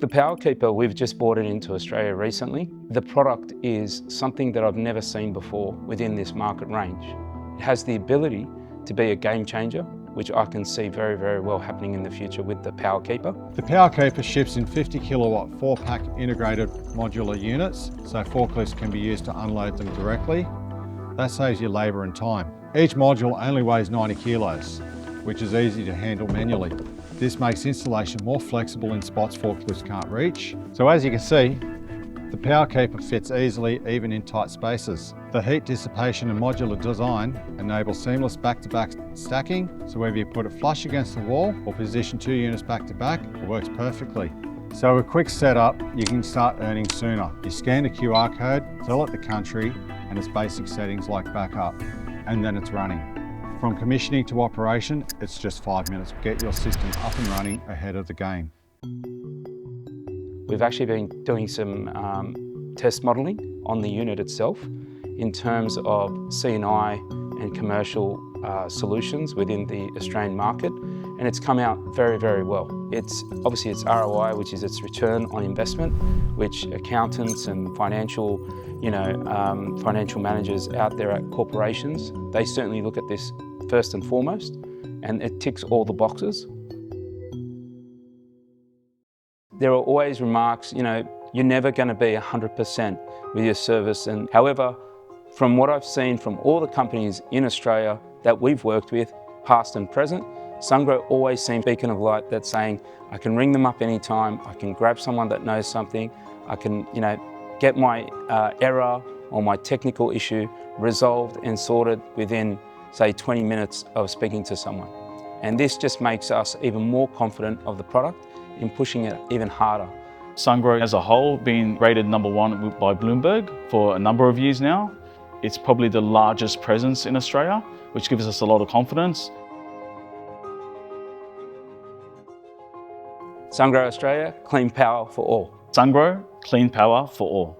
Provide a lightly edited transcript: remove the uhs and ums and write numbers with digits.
The PowerKeeper, we've just brought it into Australia recently. The product is something that I've never seen before within this market range. It has the ability to be a game changer, which I can see very, very well happening in the future with the PowerKeeper. The PowerKeeper ships in 50 kilowatt 4-pack integrated modular units, so forklifts can be used to unload them directly. That saves you labour and time. Each module only weighs 90 kilos, which is easy to handle manually. This makes installation more flexible in spots forklifts can't reach. So as you can see, the PowerKeeper fits easily even in tight spaces. The heat dissipation and modular design enable seamless back-to-back stacking, so whether you put it flush against the wall or position 2 units back-to-back, it works perfectly. So a quick setup, you can start earning sooner. You scan the QR code, tell it the country and its basic settings like backup, and then it's running. From commissioning to operation, it's just 5 minutes. Get your system up and running ahead of the game. We've actually been doing some test modelling on the unit itself in terms of C&I and commercial solutions within the Australian market, and it's come out very, very well. It's obviously its ROI, which is its return on investment, which accountants and financial managers out there at corporations, they certainly look at this first and foremost, and it ticks all the boxes. There are always remarks, you're never going to be 100% with your service. And however, from what I've seen from all the companies in Australia that we've worked with, past and present, Sungrow always seems a beacon of light that's saying, I can ring them up anytime, I can grab someone that knows something, I can, get my error or my technical issue resolved and sorted within, say, 20 minutes of speaking to someone. And this just makes us even more confident of the product in pushing it even harder. Sungrow as a whole being rated #1 by Bloomberg for a number of years now. It's probably the largest presence in Australia, which gives us a lot of confidence. Sungrow Australia, clean power for all. Sungrow, clean power for all.